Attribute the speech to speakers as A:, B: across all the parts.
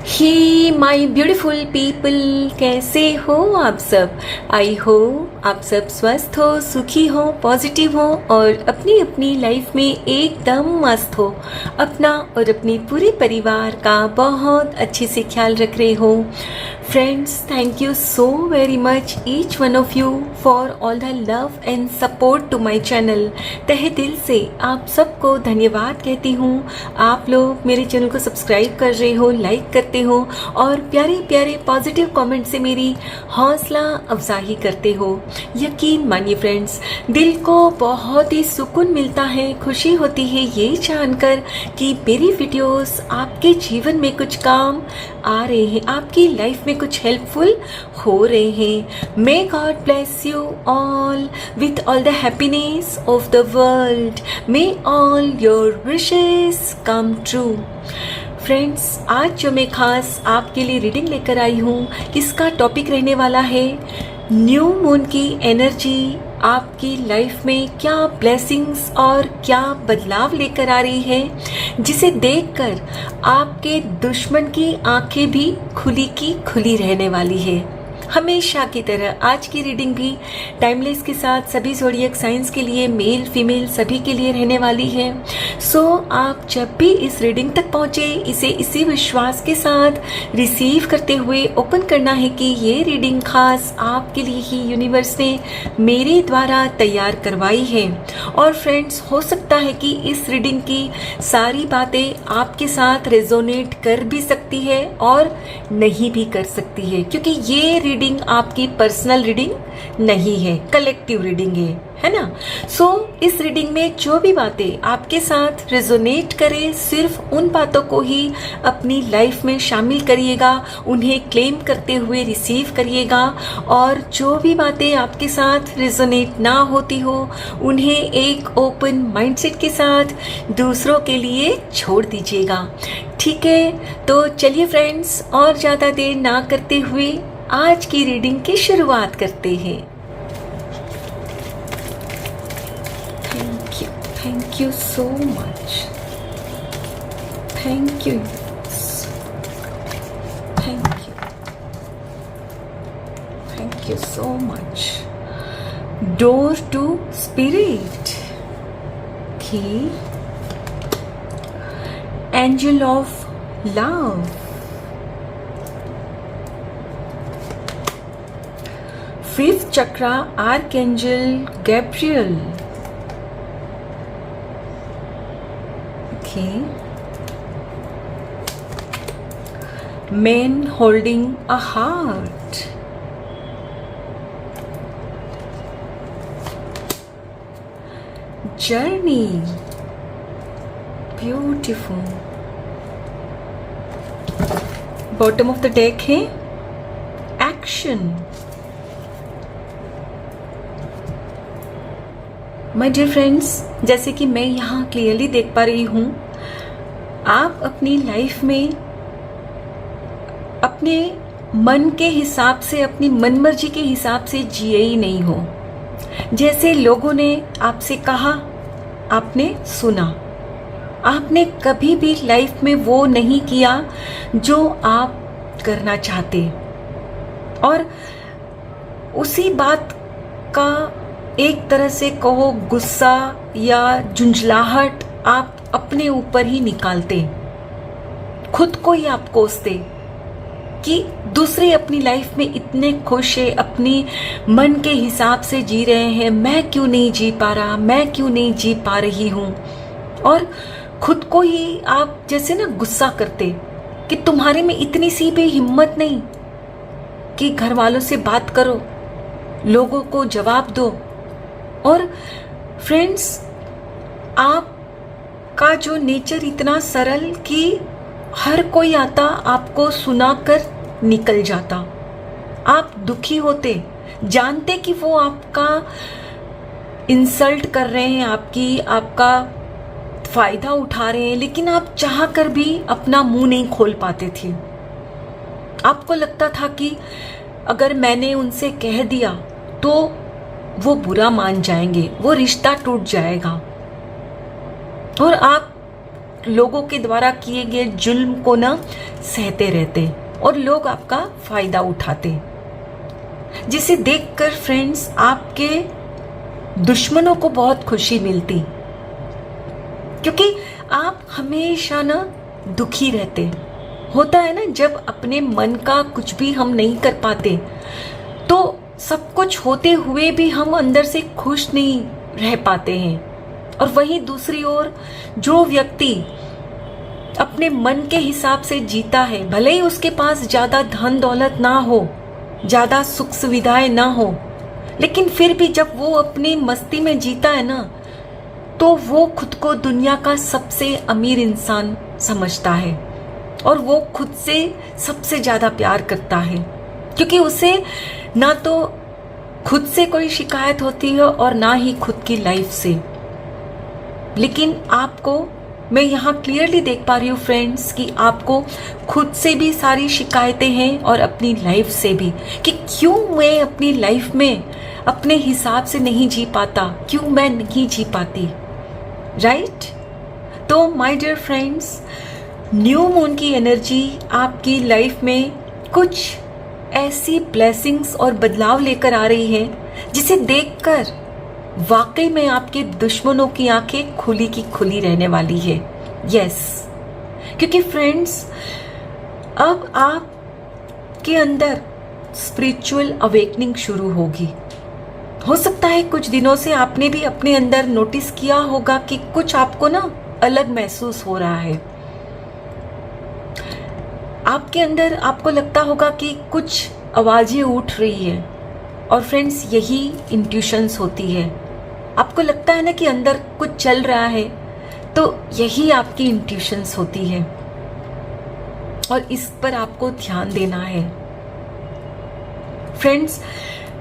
A: He my beautiful people, कैसे हो आप सब। आई हो आप सब स्वस्थ हो, सुखी हो, पॉजिटिव हो और अपनी अपनी लाइफ में एकदम मस्त हो। अपना और अपनी पूरे परिवार का बहुत अच्छे से ख्याल रख रहे हो। Friends, thank you so very much each one of you for all the love and support to my channel. तहे दिल से आप सबको धन्यवाद कहती हूँ। आप लोग मेरे चैनल को सब्सक्राइब कर रहे हो, लाइक करते हो और प्यारे प्यारे पॉजिटिव कमेंट से मेरी हौसला अफजाई करते हो। यकीन मानिए फ्रेंड्स, दिल को बहुत ही सुकून मिलता है, खुशी होती है ये जानकर कि मेरी वीडियोस आपके जीवन में कुछ काम आ रहे हैं, आपकी लाइफ में कुछ हेल्पफुल हो रहे हैं। May God bless you all with all the happiness of the world. May all your wishes come true. Friends, आज जो मैं खास आपके लिए रीडिंग लेकर आई हूँ, इसका टॉपिक रहने वाला है न्यू मून की एनर्जी आपकी लाइफ में क्या ब्लेसिंग्स और क्या बदलाव लेकर आ रही है, जिसे देखकर आपके दुश्मन की आंखें भी खुली की खुली रहने वाली है। हमेशा की तरह आज की रीडिंग भी टाइमलेस के साथ सभी ज़ोडिएक साइंस के लिए, मेल फीमेल सभी के लिए रहने वाली है। सो आप जब भी इस रीडिंग तक पहुँचे, इसे इसी विश्वास के साथ रिसीव करते हुए ओपन करना है कि ये रीडिंग खास आपके लिए ही यूनिवर्स ने मेरे द्वारा तैयार करवाई है। और फ्रेंड्स, हो सकता है कि इस रीडिंग की सारी बातें आपके साथ रेजोनेट कर भी सकती है और नहीं भी कर सकती है, क्योंकि ये रीडिंग आपकी पर्सनल रीडिंग नहीं है, कलेक्टिव रीडिंग है ना। सो इस रीडिंग में जो भी बातें आपके साथ रेजोनेट करें, सिर्फ उन बातों को ही अपनी लाइफ में शामिल करिएगा, उन्हें क्लेम करते हुए रिसीव करिएगा। और जो भी बातें आपके साथ रेजोनेट ना होती हो, उन्हें एक ओपन माइंडसेट के साथ दूसरों के लिए छोड़ दीजिएगा। ठीक है, तो चलिए फ्रेंड्स, और ज़्यादा देर ना करते हुए आज की रीडिंग की शुरुआत करते हैं। Thank you so much. Thank you. Thank you so much. Door to spirit की angel of love, fifth chakra archangel Gabriel, men holding a heart, journey, beautiful. Bottom of the deck है एक्शन। माय डियर फ्रेंड्स, जैसे कि मैं यहाँ clearly देख पा रही हूँ, आप अपनी लाइफ में अपने मन के हिसाब से, अपनी मनमर्जी के हिसाब से जिए ही नहीं हो। जैसे लोगों ने आपसे कहा, आपने सुना, आपने कभी भी लाइफ में वो नहीं किया जो आप करना चाहते, और उसी बात का एक तरह से कहो गुस्सा या झुंझलाहट आप अपने ऊपर ही निकालते, खुद को ही आप कोसते कि दूसरे अपनी लाइफ में इतने खुश है, अपनी मन के हिसाब से जी रहे हैं, मैं क्यों नहीं जी पा रहा, मैं क्यों नहीं जी पा रही हूँ। और खुद को ही आप जैसे ना गुस्सा करते कि तुम्हारे में इतनी सी भी हिम्मत नहीं कि घर वालों से बात करो, लोगों को जवाब दो। और फ्रेंड्स, आपका जो नेचर इतना सरल कि हर कोई आता आपको सुनाकर निकल जाता। आप दुखी होते, जानते कि वो आपका इंसल्ट कर रहे हैं, आपका फायदा उठा रहे हैं, लेकिन आप चाह कर भी अपना मुंह नहीं खोल पाते थे। आपको लगता था कि अगर मैंने उनसे कह दिया तो वो बुरा मान जाएंगे, वो रिश्ता टूट जाएगा। और आप लोगों के द्वारा किए गए जुल्म को ना सहते रहते और लोग आपका फायदा उठाते, जिसे देखकर फ्रेंड्स आपके दुश्मनों को बहुत खुशी मिलती, क्योंकि आप हमेशा ना दुखी रहते। होता है ना, जब अपने मन का कुछ भी हम नहीं कर पाते तो सब कुछ होते हुए भी हम अंदर से खुश नहीं रह पाते हैं। और वहीं दूसरी ओर जो व्यक्ति अपने मन के हिसाब से जीता है, भले ही उसके पास ज्यादा धन दौलत ना हो, ज्यादा सुख सुविधाएं ना हो, लेकिन फिर भी जब वो अपनी मस्ती में जीता है ना, तो वो खुद को दुनिया का सबसे अमीर इंसान समझता है और वो खुद से सबसे ज्यादा प्यार करता है, क्योंकि उसे ना तो खुद से कोई शिकायत होती है और ना ही खुद की लाइफ से। लेकिन आपको मैं यहाँ क्लियरली देख पा रही हूँ फ्रेंड्स कि आपको खुद से भी सारी शिकायतें हैं और अपनी लाइफ से भी, कि क्यों मैं अपनी लाइफ में अपने हिसाब से नहीं जी पाता, क्यों मैं नहीं जी पाती, राइट? तो my dear friends, new moon की एनर्जी आपकी लाइफ में कुछ ऐसी ब्लेसिंग्स और बदलाव लेकर आ रही है जिसे देखकर वाकई में आपके दुश्मनों की आंखें खुली की खुली रहने वाली है। यस, क्योंकि फ्रेंड्स अब आपके अंदर स्पिरिचुअल अवेकनिंग शुरू होगी। हो सकता है कुछ दिनों से आपने भी अपने अंदर नोटिस किया होगा कि कुछ आपको ना अलग महसूस हो रहा है। आपके अंदर आपको लगता होगा कि कुछ आवाजें उठ रही है, और फ्रेंड्स यही इंट्यूशंस होती है। आपको लगता है ना कि अंदर कुछ चल रहा है, तो यही आपकी इंट्यूशंस होती है और इस पर आपको ध्यान देना है। फ्रेंड्स,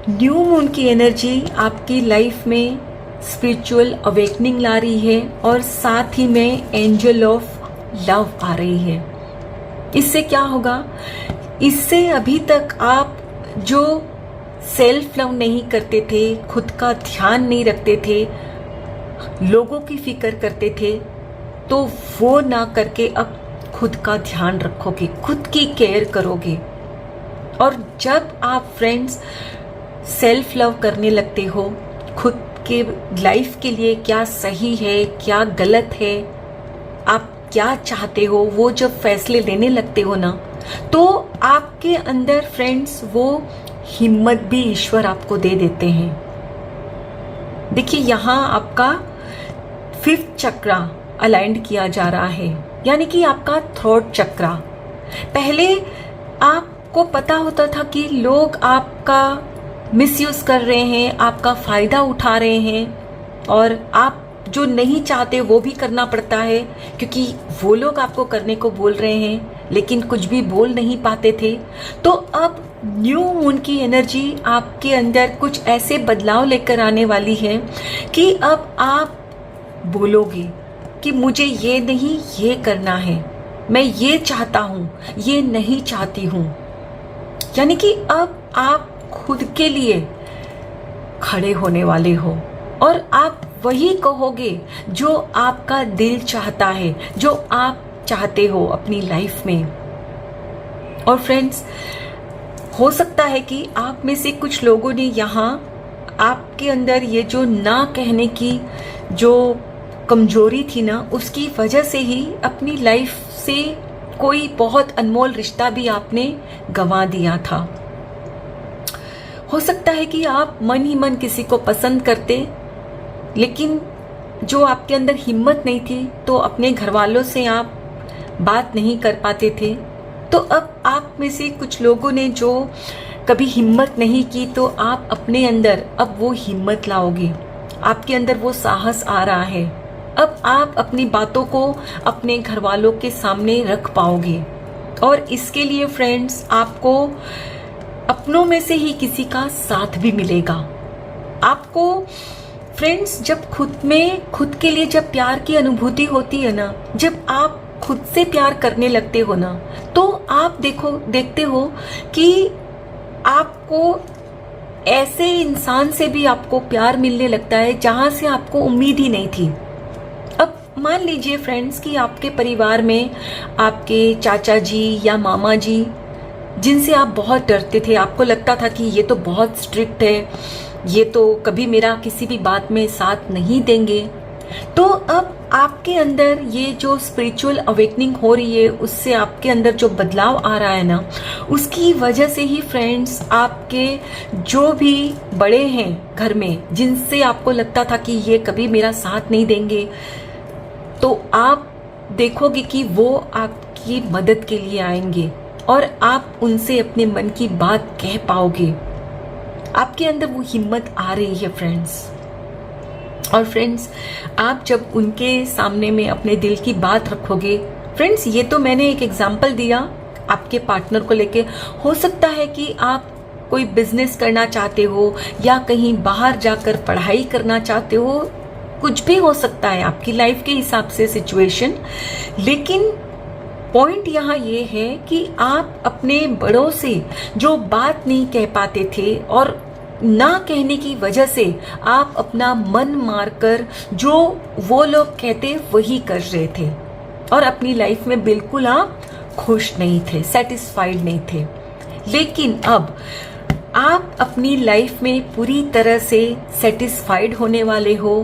A: न्यू मून की एनर्जी आपकी लाइफ में स्पिरिचुअल अवेकनिंग ला रही है और साथ ही में एंजल ऑफ लव आ रही है। इससे क्या होगा? इससे अभी तक आप जो सेल्फ लव नहीं करते थे, खुद का ध्यान नहीं रखते थे, लोगों की फिक्र करते थे, तो वो ना करके अब खुद का ध्यान रखोगे, खुद की केयर करोगे। और जब आप फ्रेंड्स सेल्फ लव करने लगते हो, खुद के लाइफ के लिए क्या सही है, क्या गलत है, आप क्या चाहते हो, वो जब फैसले लेने लगते हो ना, तो आपके अंदर फ्रेंड्स वो हिम्मत भी ईश्वर आपको दे देते हैं। देखिए, यहाँ आपका 5th चक्रा अलाइंड किया जा रहा है, यानी कि आपका थ्रोट चक्रा। पहले आपको पता होता था कि लोग आपका मिसयूज कर रहे हैं, आपका फायदा उठा रहे हैं, और आप जो नहीं चाहते वो भी करना पड़ता है, क्योंकि वो लोग आपको करने को बोल रहे हैं लेकिन कुछ भी बोल नहीं पाते थे। तो अब न्यू मून की एनर्जी आपके अंदर कुछ ऐसे बदलाव लेकर आने वाली है कि अब आप बोलोगे कि मुझे ये नहीं, ये करना है, मैं ये चाहता हूँ, ये नहीं चाहती हूँ। यानी कि अब आप खुद के लिए खड़े होने वाले हो और आप वही कहोगे जो आपका दिल चाहता है, जो आप चाहते हो अपनी लाइफ में। और फ्रेंड्स, हो सकता है कि आप में से कुछ लोगों ने यहाँ आपके अंदर ये जो ना कहने की जो कमजोरी थी ना, उसकी वजह से ही अपनी लाइफ से कोई बहुत अनमोल रिश्ता भी आपने गंवा दिया था। हो सकता है कि आप मन ही मन किसी को पसंद करते, लेकिन जो आपके अंदर हिम्मत नहीं थी, तो अपने घर वालों से आप बात नहीं कर पाते थे। तो अब आप में से कुछ लोगों ने जो कभी हिम्मत नहीं की, तो आप अपने अंदर अब वो हिम्मत लाओगे, आपके अंदर वो साहस आ रहा है। अब आप अपनी बातों को अपने घर वालों के सामने रख पाओगे, और इसके लिए फ्रेंड्स आपको अपनों में से ही किसी का साथ भी मिलेगा। आपको फ्रेंड्स जब खुद के लिए जब प्यार की अनुभूति होती है ना, जब आप खुद से प्यार करने लगते हो ना, तो आप देखते हो कि आपको ऐसे इंसान से भी आपको प्यार मिलने लगता है जहां से आपको उम्मीद ही नहीं थी। अब मान लीजिए फ्रेंड्स कि आपके परिवार में आपके चाचा जी या मामा जी जिनसे आप बहुत डरते थे, आपको लगता था कि ये तो बहुत स्ट्रिक्ट है, ये तो कभी मेरा किसी भी बात में साथ नहीं देंगे, तो अब आपके अंदर ये जो स्पिरिचुअल अवेकनिंग हो रही है, उससे आपके अंदर जो बदलाव आ रहा है ना, उसकी वजह से ही फ्रेंड्स आपके जो भी बड़े हैं घर में, जिनसे आपको लगता था कि ये कभी मेरा साथ नहीं देंगे, तो आप देखोगे कि वो आपकी मदद के लिए आएंगे और आप उनसे अपने मन की बात कह पाओगे। आपके अंदर वो हिम्मत आ रही है फ्रेंड्स। और फ्रेंड्स, आप जब उनके सामने में अपने दिल की बात रखोगे, फ्रेंड्स ये तो मैंने एक एग्जाम्पल दिया आपके पार्टनर को लेके, हो सकता है कि आप कोई बिजनेस करना चाहते हो या कहीं बाहर जाकर पढ़ाई करना चाहते हो, कुछ भी हो सकता है आपकी लाइफ के हिसाब से सिचुएशन। लेकिन पॉइंट यहाँ ये है कि आप अपने बड़ों से जो बात नहीं कह पाते थे और ना कहने की वजह से आप अपना मन मारकर जो वो लोग कहते वही कर रहे थे और अपनी लाइफ में बिल्कुल आप खुश नहीं थे, सेटिस्फाइड नहीं थे। लेकिन अब आप अपनी लाइफ में पूरी तरह से सेटिस्फाइड होने वाले हो।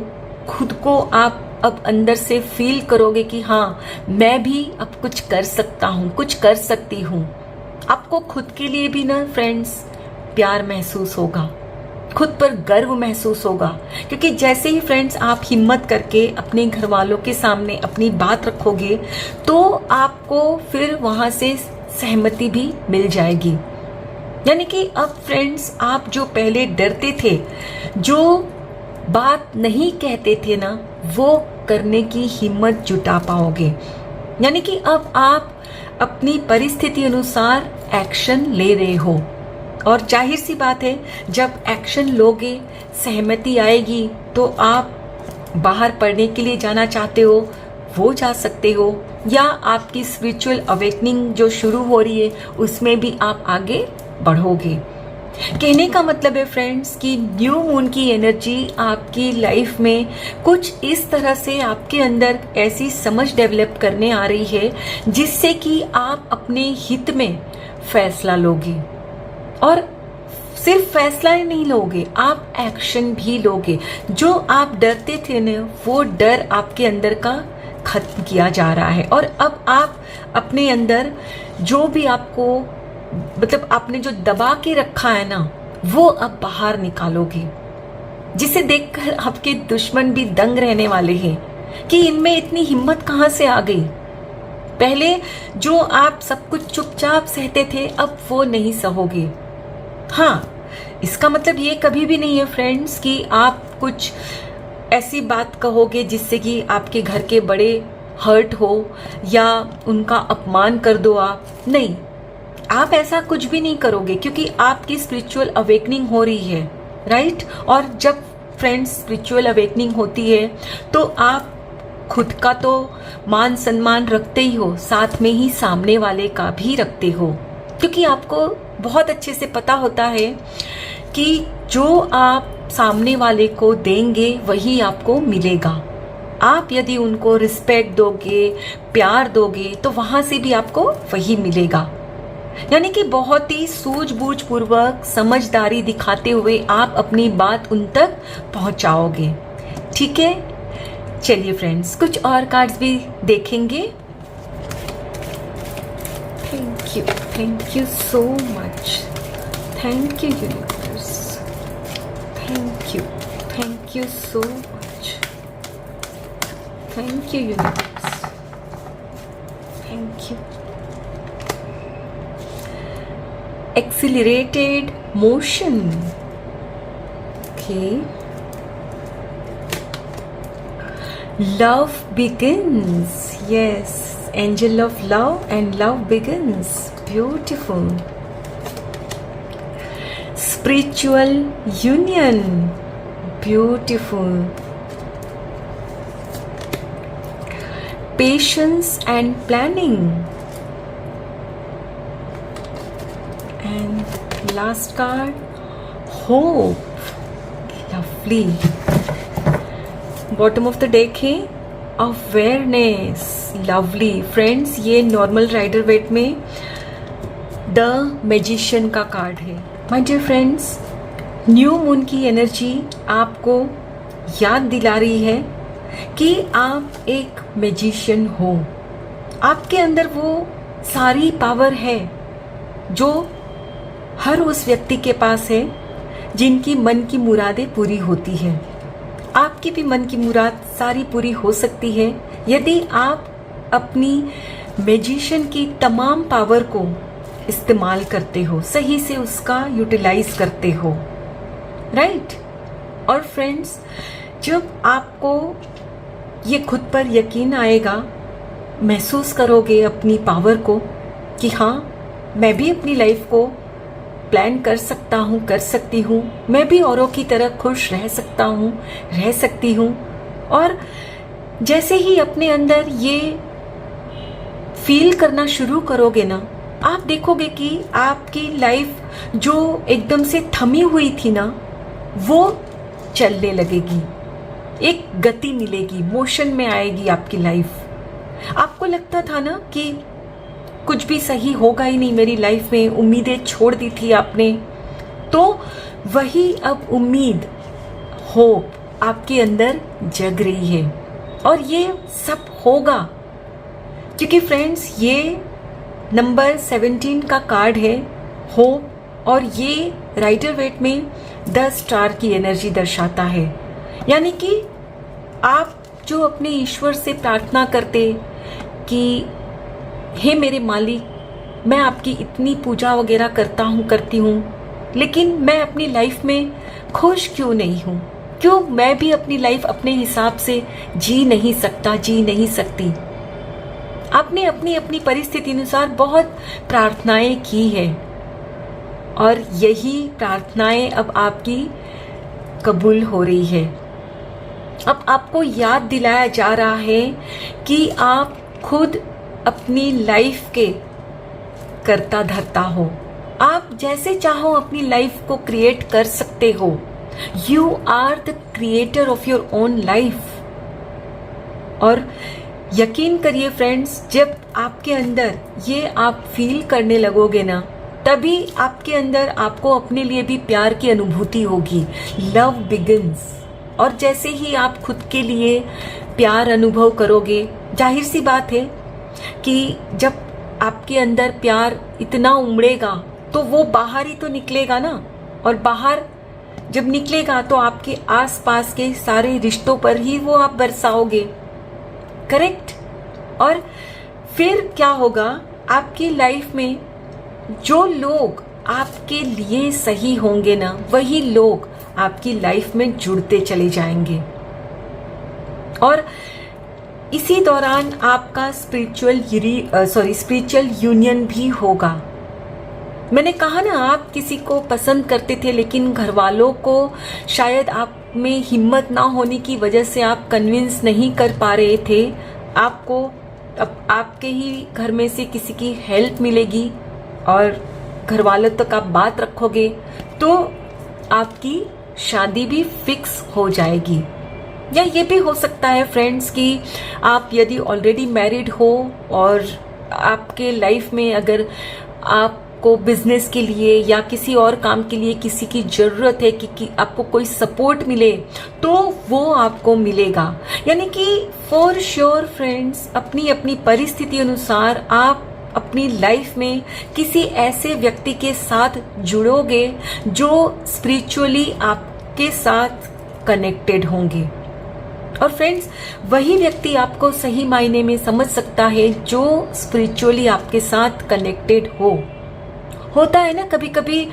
A: खुद को आप अब अंदर से फील करोगे कि हाँ, मैं भी अब कुछ कर सकता हूँ, कुछ कर सकती हूँ। आपको खुद के लिए भी ना फ्रेंड्स प्यार महसूस होगा, खुद पर गर्व महसूस होगा, क्योंकि जैसे ही फ्रेंड्स आप हिम्मत करके अपने घर वालों के सामने अपनी बात रखोगे तो आपको फिर वहां से सहमति भी मिल जाएगी। यानी कि अब फ्रेंड्स, आप जो पहले डरते थे, जो बात नहीं कहते थे ना, वो करने की हिम्मत जुटा पाओगे। यानी कि अब आप अपनी परिस्थिति अनुसार एक्शन ले रहे हो और जाहिर सी बात है, जब एक्शन लोगे, सहमति आएगी, तो आप बाहर पढ़ने के लिए जाना चाहते हो वो जा सकते हो, या आपकी स्पिरिचुअल अवेकनिंग जो शुरू हो रही है उसमें भी आप आगे बढ़ोगे। कहने का मतलब है फ्रेंड्स कि न्यू मून की एनर्जी आपकी लाइफ में कुछ इस तरह से आपके अंदर ऐसी समझ डेवलप करने आ रही है जिससे कि आप अपने हित में फैसला लोगे। और सिर्फ फैसला ही नहीं लोगे, आप एक्शन भी लोगे। जो आप डरते थे ना, वो डर आपके अंदर का खत्म किया जा रहा है और अब आप अपने अंदर जो भी आपको मतलब आपने जो दबा के रखा है ना, वो अब बाहर निकालोगे, जिसे देखकर आपके दुश्मन भी दंग रहने वाले हैं कि इनमें इतनी हिम्मत कहां से आ गई। पहले जो आप सब कुछ चुपचाप सहते थे, अब वो नहीं सहोगे। हाँ, इसका मतलब ये कभी भी नहीं है फ्रेंड्स कि आप कुछ ऐसी बात कहोगे जिससे कि आपके घर के बड़े हर्ट हो या उनका अपमान कर दो आप। नहीं, आप ऐसा कुछ भी नहीं करोगे क्योंकि आपकी स्पिरिचुअल अवेकनिंग हो रही है, राइट। और जब फ्रेंड्स स्पिरिचुअल अवेकनिंग होती है तो आप खुद का तो मान सम्मान रखते ही हो, साथ में ही सामने वाले का भी रखते हो, क्योंकि आपको बहुत अच्छे से पता होता है कि जो आप सामने वाले को देंगे वही आपको मिलेगा। आप यदि उनको रिस्पेक्ट दोगे, प्यार दोगे, तो वहां से भी आपको वही मिलेगा। यानी कि बहुत ही सूझबूझ पूर्वक समझदारी दिखाते हुए आप अपनी बात उन तक पहुंचाओगे। ठीक है, चलिए फ्रेंड्स, कुछ और कार्ड्स भी देखेंगे। Thank you so much, thank you universe, thank you so much, thank you universe, thank you. Accelerated motion. Okay. Love begins. Yes, angel of love and love begins. Beautiful. Spiritual union. Beautiful. Patience and planning. And last card, hope. Lovely. Bottom of the deck है awareness, lovely friends. ये normal Rider Waite में the magician का card है। My dear friends, new moon की energy आपको याद दिला रही है कि आप एक मैजिशियन हो। आपके अंदर वो सारी पावर है जो हर उस व्यक्ति के पास है जिनकी मन की मुरादें पूरी होती है। आपकी भी मन की मुराद सारी पूरी हो सकती है यदि आप अपनी मैजिशियन की तमाम पावर को इस्तेमाल करते हो, सही से उसका यूटिलाइज करते हो, राइट। और फ्रेंड्स, जब आपको ये खुद पर यकीन आएगा, महसूस करोगे अपनी पावर को कि हाँ, मैं भी अपनी लाइफ को प्लान कर सकता हूँ, कर सकती हूँ, मैं भी औरों की तरह खुश रह सकता हूँ, रह सकती हूँ। और जैसे ही अपने अंदर ये फील करना शुरू करोगे ना, आप देखोगे कि आपकी लाइफ जो एकदम से थमी हुई थी ना, वो चलने लगेगी, एक गति मिलेगी, मोशन में आएगी आपकी लाइफ। आपको लगता था ना कि कुछ भी सही होगा ही नहीं मेरी लाइफ में, उम्मीदें छोड़ दी थी आपने, तो वही अब उम्मीद, होप आपके अंदर जग रही है और ये सब होगा। क्योंकि फ्रेंड्स, ये नंबर 17 का कार्ड है, होप, और ये राइडर वेट में 10 स्टार की एनर्जी दर्शाता है। यानी कि आप जो अपने ईश्वर से प्रार्थना करते कि हे मेरे मालिक, मैं आपकी इतनी पूजा वगैरह करती हूँ, लेकिन मैं अपनी लाइफ में खुश क्यों नहीं हूँ? क्यों मैं भी अपनी लाइफ अपने हिसाब से जी नहीं सकता, जी नहीं सकती? आपने अपनी अपनी परिस्थिति अनुसार बहुत प्रार्थनाएं की है और यही प्रार्थनाएं अब आपकी कबूल हो रही है। अब आपको याद दिलाया जा रहा है कि आप खुद अपनी लाइफ के कर्ता धर्ता हो। आप जैसे चाहो अपनी लाइफ को क्रिएट कर सकते हो। You are the creator of your own life. और यकीन करिए फ्रेंड्स, जब आपके अंदर ये आप फील करने लगोगे ना, तभी आपके अंदर आपको अपने लिए भी प्यार की अनुभूति होगी। Love begins. और जैसे ही आप खुद के लिए प्यार अनुभव करोगे, जाहिर सी बात है कि जब आपके अंदर प्यार इतना उमड़ेगा तो वो बाहर ही तो निकलेगा ना, और बाहर जब निकलेगा तो आपके आसपास के सारे रिश्तों पर ही वो आप बरसाओगे, करेक्ट। और फिर क्या होगा, आपकी लाइफ में जो लोग आपके लिए सही होंगे ना, वही लोग आपकी लाइफ में जुड़ते चले जाएंगे। और इसी दौरान आपका स्पिरिचुअल यूनियन भी होगा। मैंने कहा ना, आप किसी को पसंद करते थे लेकिन घर वालों को शायद आप में हिम्मत ना होने की वजह से आप कन्विंस नहीं कर पा रहे थे। आपको अब आपके ही घर में से किसी की हेल्प मिलेगी और घर वालों तक आप बात रखोगे तो आपकी शादी भी फिक्स हो जाएगी। या ये भी हो सकता है फ्रेंड्स कि आप यदि ऑलरेडी मैरिड हो और आपके लाइफ में अगर आपको बिजनेस के लिए या किसी और काम के लिए किसी की जरूरत है कि आपको कोई सपोर्ट मिले, तो वो आपको मिलेगा। यानी कि फॉर श्योर फ्रेंड्स, अपनी अपनी परिस्थिति अनुसार आप अपनी लाइफ में किसी ऐसे व्यक्ति के साथ जुड़ोगे जो स्पिरिचुअली आपके साथ कनेक्टेड होंगे। और फ्रेंड्स, वही व्यक्ति आपको सही मायने में समझ सकता है जो स्पिरिचुअली आपके साथ कनेक्टेड हो। होता है ना, कभी कभी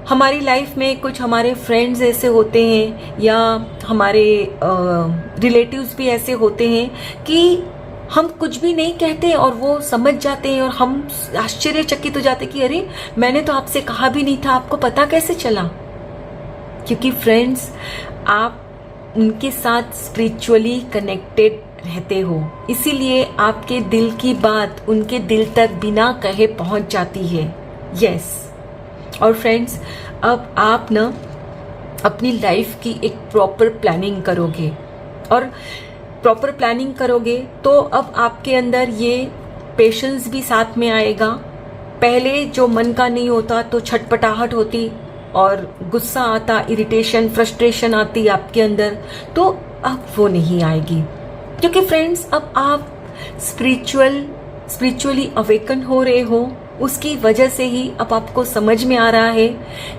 A: हमारी लाइफ में कुछ हमारे फ्रेंड्स ऐसे होते हैं या हमारे रिलेटिव्स भी ऐसे होते हैं कि हम कुछ भी नहीं कहते और वो समझ जाते हैं और हम आश्चर्यचकित हो जाते कि अरे, मैंने तो आपसे कहा भी नहीं था, आपको पता कैसे चला? क्योंकि फ्रेंड्स, आप उनके साथ स्पिरिचुअली कनेक्टेड रहते हो, इसीलिए आपके दिल की बात उनके दिल तक बिना कहे पहुंच जाती है। यस। और फ्रेंड्स, अब आप ना अपनी लाइफ की एक प्रॉपर प्लानिंग करोगे और प्रॉपर प्लानिंग करोगे तो अब आपके अंदर ये पेशेंस भी साथ में आएगा। पहले जो मन का नहीं होता तो छटपटाहट होती और गुस्सा आता, इरिटेशन, फ्रस्ट्रेशन आती आपके अंदर, तो अब वो नहीं आएगी। क्योंकि फ्रेंड्स, अब आप स्पिरिचुअली अवेकन हो रहे हो, उसकी वजह से ही अब आपको समझ में आ रहा है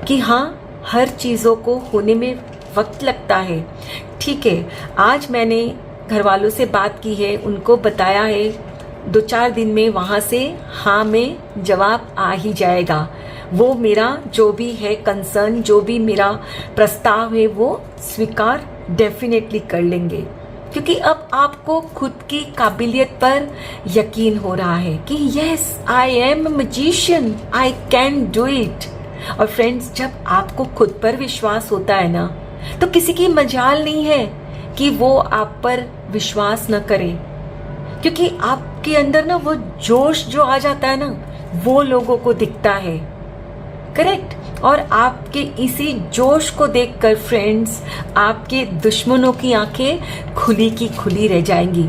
A: कि हाँ, हर चीज़ों को होने में वक्त लगता है। ठीक है, आज मैंने घर वालों से बात की है, उनको बताया है, 2-4 दिन में वहाँ से हाँ में जवाब आ ही जाएगा। वो मेरा जो भी है कंसर्न, जो भी मेरा प्रस्ताव है, वो स्वीकार डेफिनेटली कर लेंगे। क्योंकि अब आपको खुद की काबिलियत पर यकीन हो रहा है कि yes, I am a magician, I can do it. और फ्रेंड्स, जब आपको खुद पर विश्वास होता है ना, तो किसी की मजाल नहीं है कि वो आप पर विश्वास न करे। क्योंकि आपके अंदर ना वो जोश जो आ जाता है ना, वो लोगों को दिखता है। करेक्ट। और आपके इसी जोश को देखकर फ्रेंड्स, आपके दुश्मनों की आंखें खुली की खुली रह जाएंगी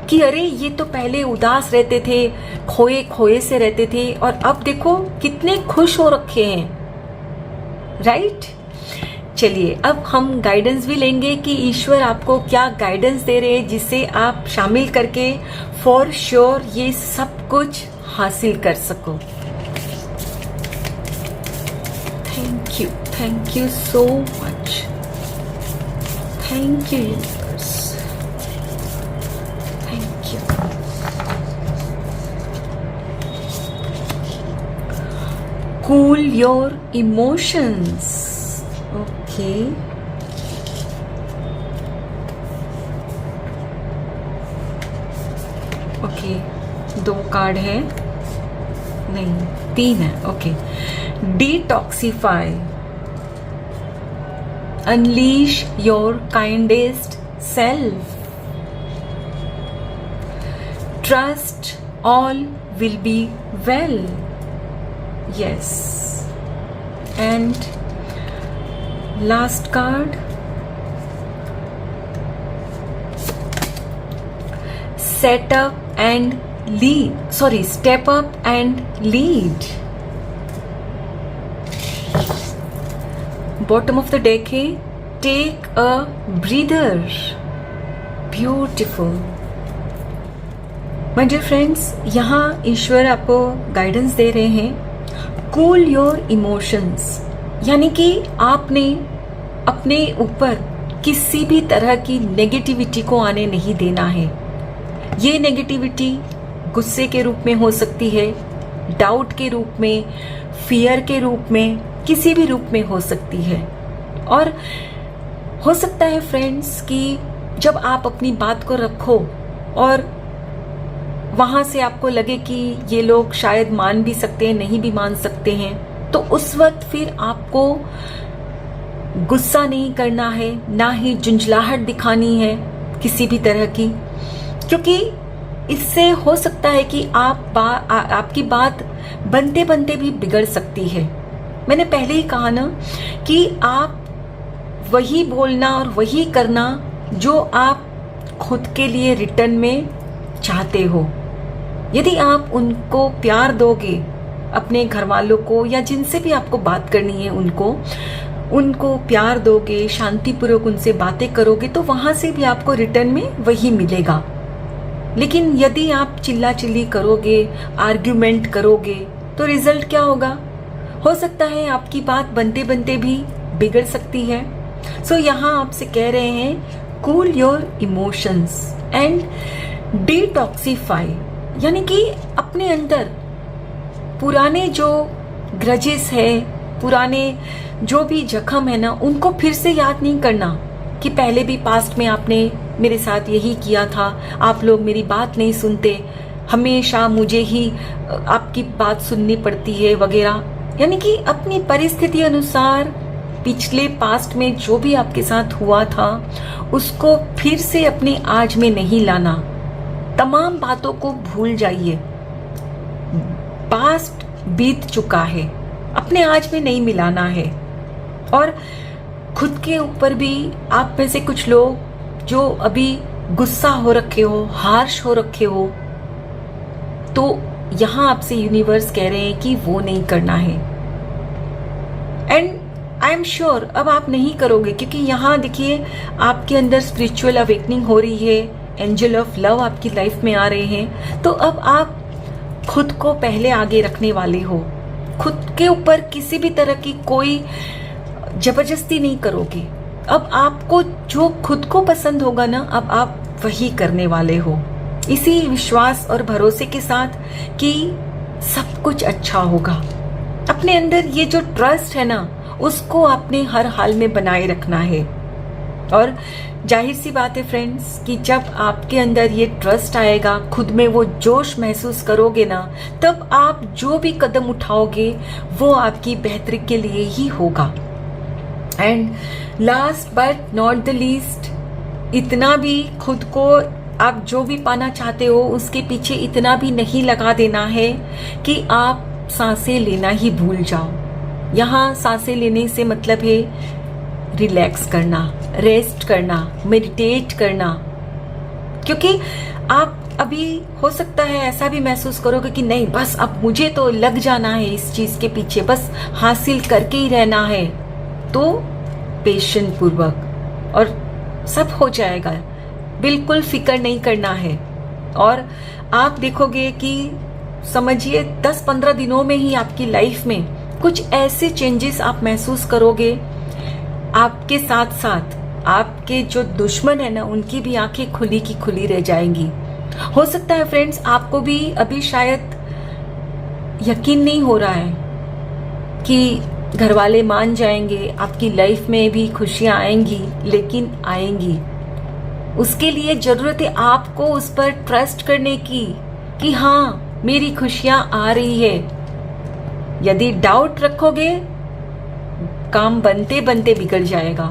A: कि अरे, ये तो पहले उदास रहते थे, खोए खोए से रहते थे, और अब देखो कितने खुश हो रखे हैं। राइट। चलिए, अब हम गाइडेंस भी लेंगे कि ईश्वर आपको क्या गाइडेंस दे रहे हैं, जिससे आप शामिल करके फॉर श्योर ये सब कुछ हासिल कर सको। Thank you so much. Thank you universe, thank you. Cool your emotions. Okay, okay, 2 card है, नहीं 3 है। Okay, detoxify, unleash your kindest self, trust all will be well. Yes. And last card, step up and lead. Bottom of the deck है, take a breather. Beautiful. My dear friends, यहाँ ईश्वर आपको guidance दे रहे हैं, cool your emotions, यानी कि आपने अपने ऊपर किसी भी तरह की नेगेटिविटी को आने नहीं देना है। ये नेगेटिविटी गुस्से के रूप में हो सकती है, डाउट के रूप में, फियर के रूप में, किसी भी रूप में हो सकती है। और हो सकता है फ्रेंड्स कि जब आप अपनी बात को रखो और वहां से आपको लगे कि ये लोग शायद मान भी सकते हैं, नहीं भी मान सकते हैं, तो उस वक्त फिर आपको गुस्सा नहीं करना है, ना ही झुंझलाहट दिखानी है किसी भी तरह की, क्योंकि इससे हो सकता है कि आपकी बात बनते बनते भी बिगड़ सकती है। मैंने पहले ही कहा ना कि आप वही बोलना और वही करना जो आप खुद के लिए रिटर्न में चाहते हो। यदि आप उनको प्यार दोगे, अपने घर वालों को या जिनसे भी आपको बात करनी है उनको प्यार दोगे, शांतिपूर्वक उनसे बातें करोगे, तो वहां से भी आपको रिटर्न में वही मिलेगा। लेकिन यदि आप चिल्ला चिल्ली करोगे, आर्ग्यूमेंट करोगे, तो रिजल्ट क्या होगा? हो सकता है आपकी बात बनते बनते भी बिगड़ सकती है। सो यहाँ आपसे कह रहे हैं, cool your emotions and detoxify, यानी कि अपने अंदर पुराने जो ग्रजेस है, पुराने जो भी जख्म है ना, उनको फिर से याद नहीं करना कि पहले भी पास्ट में आपने मेरे साथ यही किया था, आप लोग मेरी बात नहीं सुनते, हमेशा मुझे ही आपकी बात सुननी पड़ती है वगैरह। यानी कि अपनी परिस्थिति अनुसार पिछले पास्ट में जो भी आपके साथ हुआ था उसको फिर से अपने आज में नहीं लाना। तमाम बातों को भूल जाइए, पास्ट बीत चुका है, अपने आज में नहीं मिलाना है। और खुद के ऊपर भी आप में से कुछ लोग जो अभी गुस्सा हो रखे हो, हार्श हो रखे हो, तो यहां आपसे यूनिवर्स कह रहे हैं कि वो नहीं करना है। एंड आई एम श्योर अब आप नहीं करोगे, क्योंकि यहाँ देखिए आपके अंदर स्पिरिचुअल अवेकनिंग हो रही है, एंजल ऑफ लव आपकी लाइफ में आ रहे हैं। तो अब आप खुद को पहले आगे रखने वाले हो, खुद के ऊपर किसी भी तरह की कोई जबरदस्ती नहीं करोगे। अब आपको जो खुद को पसंद होगा ना, अब आप वही करने वाले हो, इसी विश्वास और भरोसे के साथ कि सब कुछ अच्छा होगा। अपने अंदर ये जो ट्रस्ट है ना, उसको आपने हर हाल में बनाए रखना है। और जाहिर सी बात है फ्रेंड्स कि जब आपके अंदर ये ट्रस्ट आएगा, खुद में वो जोश महसूस करोगे ना, तब आप जो भी कदम उठाओगे वो आपकी बेहतरी के लिए ही होगा। And last but not the least, इतना भी खुद को आप जो भी पाना चाहते हो उसके पीछे इतना भी नहीं लगा देना है कि आप सांसें लेना ही भूल जाओ। यहाँ सांसें लेने से मतलब है रिलैक्स करना, रेस्ट करना, मेडिटेट करना। क्योंकि आप अभी हो सकता है ऐसा भी महसूस करोगे कि नहीं, बस अब मुझे तो लग जाना है इस चीज के पीछे, बस हासिल करके ही रहना है। तो पेशेंस पूर्वक और सब हो जाएगा, बिल्कुल फिक्र नहीं करना है। और आप देखोगे कि समझिए 10-15 दिनों में ही आपकी लाइफ में कुछ ऐसे चेंजेस आप महसूस करोगे। आपके साथ साथ आपके जो दुश्मन है ना, उनकी भी आंखें खुली की खुली रह जाएंगी। हो सकता है फ्रेंड्स आपको भी अभी शायद यकीन नहीं हो रहा है कि घर वाले मान जाएंगे, आपकी लाइफ में भी खुशियां आएंगी, लेकिन आएंगी। उसके लिए जरूरत है आपको उस पर ट्रस्ट करने की कि हाँ मेरी खुशियां आ रही है। यदि डाउट रखोगे काम बनते बनते बिगड़ जाएगा।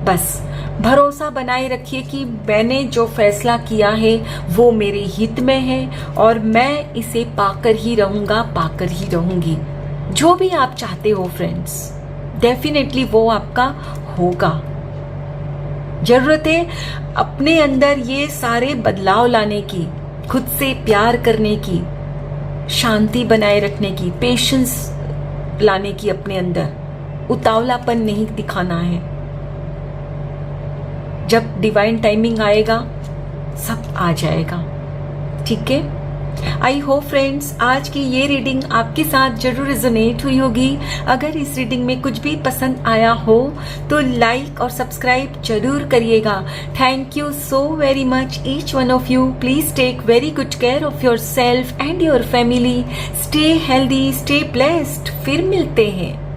A: बस भरोसा बनाए रखिए कि मैंने जो फैसला किया है वो मेरे हित में है और मैं इसे पाकर ही रहूंगा, पाकर ही रहूंगी। जो भी आप चाहते हो फ्रेंड्स, डेफिनेटली वो आपका होगा। जरूरत है अपने अंदर ये सारे बदलाव लाने की, खुद से प्यार करने की, शांति बनाए रखने की, पेशेंस लाने की, अपने अंदर उतावलापन नहीं दिखाना है। जब डिवाइन टाइमिंग आएगा सब आ जाएगा। ठीक है, आई होप फ्रेंड्स आज की ये रीडिंग आपके साथ जरूर रेजोनेट हुई होगी। अगर इस रीडिंग में कुछ भी पसंद आया हो तो लाइक और सब्सक्राइब जरूर करिएगा। Thank you so very much each one of you. Please take very good care of your self and your family. Stay healthy, stay blessed. फिर मिलते हैं।